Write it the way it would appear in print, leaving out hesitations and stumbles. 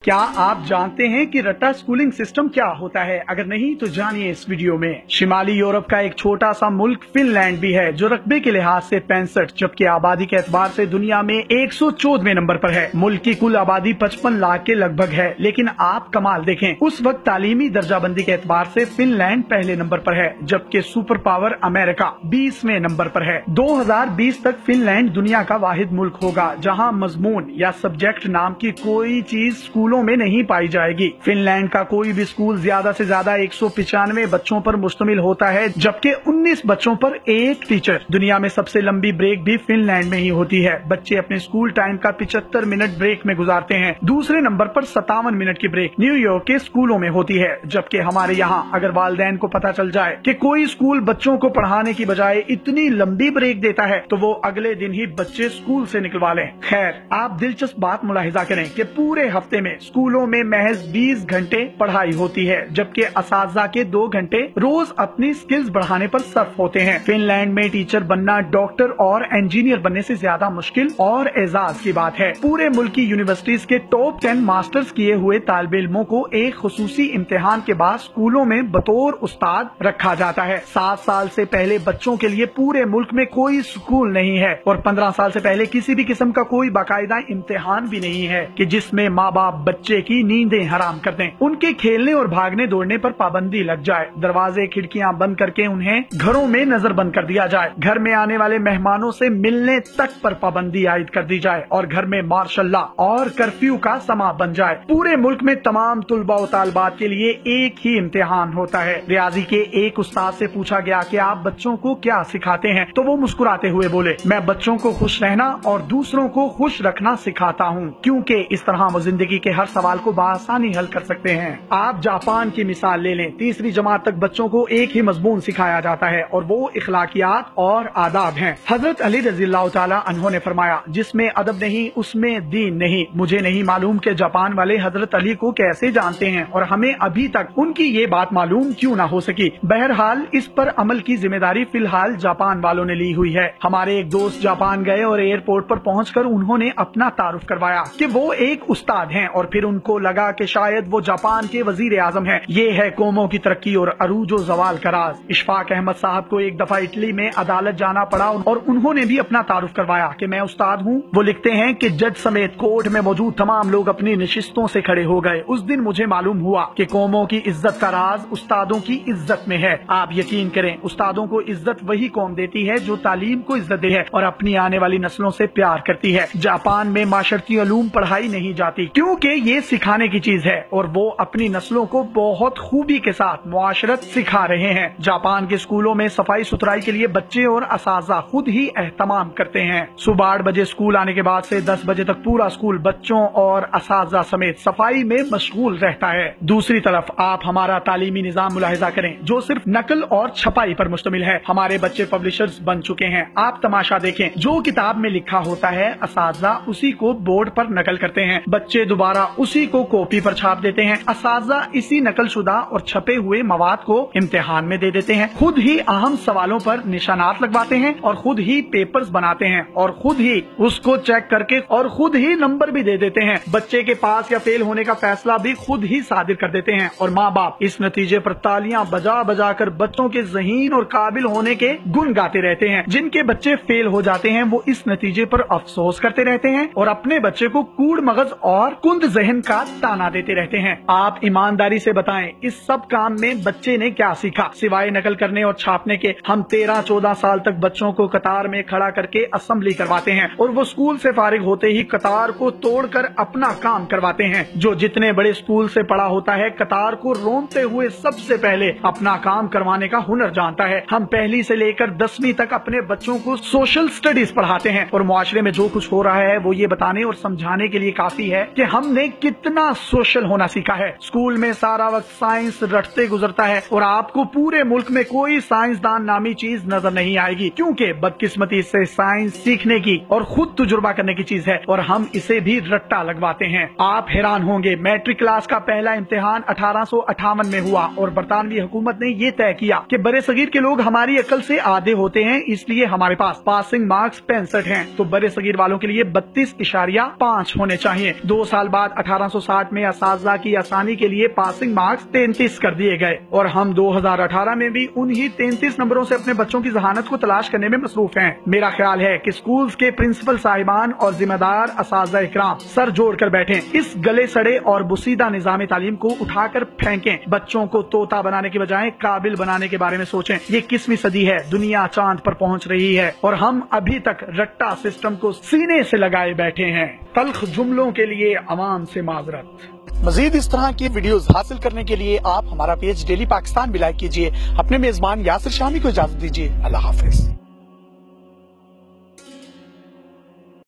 क्या आप जानते हैं कि रट्टा स्कूलिंग सिस्टम क्या होता है? अगर नहीं तो जानिए इस वीडियो में। शिमाली यूरोप का एक छोटा सा मुल्क फिनलैंड भी है जो रकबे के लिहाज से 65 जबकि आबादी के एतबार से दुनिया में 114वें नंबर पर है। मुल्क की कुल आबादी 55 लाख के लगभग है, लेकिन आप कमाल देखें, उस वक्त तालीमी दर्जाबंदी के एतबार से फिनलैंड पहले नंबर पर है जबकि सुपर पावर अमेरिका 20वें नंबर पर है। 2020 तक फिनलैंड दुनिया का वाहिद मुल्क होगा जहाँ मजमून या सब्जेक्ट नाम की कोई चीज स्कूलों में नहीं पाई जाएगी। फिनलैंड का कोई भी स्कूल ज्यादा से ज्यादा 195 बच्चों पर मुश्तमिल होता है जबकि 19 बच्चों पर एक टीचर। दुनिया में सबसे लंबी ब्रेक भी फिनलैंड में ही होती है। बच्चे अपने स्कूल टाइम का 75 मिनट ब्रेक में गुजारते हैं। दूसरे नंबर पर 57 मिनट की ब्रेक न्यूयॉर्क के स्कूलों में होती है, जबकि हमारे यहाँ अगर वालिदैन को पता चल जाए कि कोई स्कूल बच्चों को पढ़ाने की बजाय इतनी लंबी ब्रेक देता है तो वो अगले दिन ही बच्चे स्कूल से निकलवा लें। खैर, आप दिलचस्प बात मुलाहिजा करें कि पूरे हफ्ते में स्कूलों में महज 20 घंटे पढ़ाई होती है जबकि असातिज़ा के 2 घंटे रोज अपनी स्किल्स बढ़ाने पर सर्फ होते हैं। फिनलैंड में टीचर बनना डॉक्टर और इंजीनियर बनने से ज्यादा मुश्किल और एजाज की बात है। पूरे मुल्क की यूनिवर्सिटीज के टॉप 10 मास्टर्स किए हुए तालिब इल्मों को एक खुसूसी इम्तिहान के बाद स्कूलों में बतौर उस्ताद रखा जाता है। 7 साल से पहले बच्चों के लिए पूरे मुल्क में कोई स्कूल नहीं है और 15 साल से पहले किसी भी किस्म का कोई बाकायदा इम्तिहान भी नहीं है कि जिसमें माँ बाप बच्चे की नींदें हराम कर दें, उनके खेलने और भागने दौड़ने पर पाबंदी लग जाए, दरवाजे खिड़कियां बंद करके उन्हें घरों में नजर बंद कर दिया जाए, घर में आने वाले मेहमानों से मिलने तक पर पाबंदी आयद कर दी जाए और घर में मार्शल्ला और कर्फ्यू का समा बन जाए। पूरे मुल्क में तमाम तुलबा और तालबात के लिए एक ही इम्तिहान होता है। रियाजी के एक उस्ताद से पूछा गया कि आप बच्चों को क्या सिखाते हैं तो वो मुस्कुराते हुए बोले, मैं बच्चों को खुश रहना और दूसरों को खुश रखना सिखाता हूँ, क्योंकि इस तरह वो जिंदगी के हर सवाल को बआसानी हल कर सकते हैं। आप जापान की मिसाल ले लें। 3री जमात तक बच्चों को एक ही मजमून सिखाया जाता है और वो इखलाकियात और आदाब हैं। हजरत अली रज़ियल्लाहु ताला अन्हु ने फरमाया, जिसमें अदब नहीं उसमें दीन नहीं। मुझे नहीं मालूम कि जापान वाले हजरत अली को कैसे जानते हैं और हमें अभी तक उनकी ये बात मालूम क्यों ना हो सकी। बहरहाल इस पर अमल की जिम्मेदारी फिलहाल जापान वालों ने ली हुई है। हमारे एक दोस्त जापान गए और एयरपोर्ट पर पहुंचकर उन्होंने अपना तारुफ करवाया कि वो एक उस्ताद हैं और फिर उनको लगा कि शायद वो जापान के वजीर आजम हैं। ये है कौमों की तरक्की और अरूजो जवाल का राज। इशफाक अहमद साहब को एक दफा इटली में अदालत जाना पड़ा और उन्होंने भी अपना तारुफ करवाया कि मैं उस्ताद हूँ। वो लिखते हैं कि जज समेत कोर्ट में मौजूद तमाम लोग अपनी नशिस्तों से खड़े हो गए। उस दिन मुझे मालूम हुआ कि कौमों की इज्जत का राज उस्तादों की इज्जत में है। आप यकीन करें, उस्तादों को इज्जत वही कौम देती है जो तालीम को इज्जत दे है और अपनी आने वाली नस्लों से प्यार करती है। जापान में माशरती उलूम पढ़ाई नहीं जाती क्योंकि ये सिखाने की चीज है और वो अपनी नस्लों को बहुत खूबी के साथ मुआशरत सिखा रहे हैं। जापान के स्कूलों में सफाई सुथराई के लिए बच्चे और असातिज़ा खुद ही एहतमाम करते हैं। सुबह 8 बजे स्कूल आने के बाद से 10 बजे तक पूरा स्कूल बच्चों और असातिज़ा समेत सफाई में मशगूल रहता है। दूसरी तरफ आप हमारा तालीमी निजाम मुलाहिजा करें जो सिर्फ नकल और छपाई पर मुश्तमिल है। हमारे बच्चे पब्लिशर्स बन चुके हैं। आप तमाशा देखें, जो किताब में लिखा होता है असातिज़ा उसी को बोर्ड पर नकल करते हैं, बच्चे दोबारा उसी को कॉपी पर छाप देते हैं। असातिज़ा इसी नकलशुदा और छपे हुए मवाद को इम्तिहान में दे देते हैं, खुद ही अहम सवालों पर निशानात लगवाते हैं और खुद ही पेपर्स बनाते हैं और खुद ही उसको चेक करके और खुद ही नंबर भी दे देते हैं। बच्चे के पास या फेल होने का फैसला भी खुद ही सादिर कर देते हैं और माँ बाप इस नतीजे पर तालियां बजा बजा कर बच्चों के ज़हीन और काबिल होने के गुण गाते रहते हैं। जिनके बच्चे फेल हो जाते हैं वो इस नतीजे पर अफसोस करते रहते हैं और अपने बच्चे को कूड़ मगज और कुंद जहन का ताना देते रहते हैं। आप ईमानदारी से बताएं, इस सब काम में बच्चे ने क्या सीखा सिवाय नकल करने और छापने के? हम 13-14 साल तक बच्चों को कतार में खड़ा करके असेंबली करवाते हैं और वो स्कूल से फारिग होते ही कतार को तोड़कर अपना काम करवाते हैं। जो जितने बड़े स्कूल से पढ़ा होता है कतार को रोनते हुए सबसे पहले अपना काम करवाने का हुनर जानता है। हम 1ली से लेकर 10वीं तक अपने बच्चों को सोशल स्टडीज पढ़ाते हैं और मुआशरे में जो कुछ हो रहा है वो ये बताने और समझाने के लिए काफी है कि हमने कितना सोशल होना सीखा है। स्कूल में सारा वक्त साइंस रटते गुजरता है और आपको पूरे मुल्क में कोई साइंसदान नामी चीज नजर नहीं आएगी क्योंकि बदकिस्मती से साइंस सीखने की और खुद तजुर्बा करने की चीज है और हम इसे भी रट्टा लगवाते हैं। आप हैरान होंगे, मैट्रिक क्लास का पहला इम्तिहान 1858 में हुआ और बरतानवी हुकूमत ने ये तय किया कि बड़े सगीर के लोग हमारी अकल से आधे होते हैं, इसलिए हमारे पास पासिंग मार्क्स 65 हैं, तो बड़े सगीर वालों के लिए 32.5 होने चाहिए। 2 साल बाद 1860 में असातिज़ा की आसानी के लिए पासिंग मार्क्स 33 कर दिए गए और हम 2018 में भी उन्हीं 33 नंबरों से अपने बच्चों की जहानत को तलाश करने में मसरूफ हैं। मेरा ख्याल है कि स्कूल्स के प्रिंसिपल साहिबान और जिम्मेदार असातिज़ा इकराम सर जोड़ कर बैठें, इस गले सड़े और बुसीदा निज़ाम तालीम को उठाकर फेंकें, बच्चों को तोता बनाने के बजाय काबिल बनाने के बारे में सोचें। ये 21वीं सदी है, दुनिया चांद पर पहुंच रही है और हम अभी तक रट्टा सिस्टम को सीने से लगाए बैठे हैं। तल्ख जुमलों के लिए अवाम से माजरत। मजीद इस तरह की वीडियोस हासिल करने के लिए आप हमारा पेज डेली पाकिस्तान भी लाइक कीजिए। अपने मेजबान यासिर शामी को इजाजत दीजिए। अल्लाह हाफिज।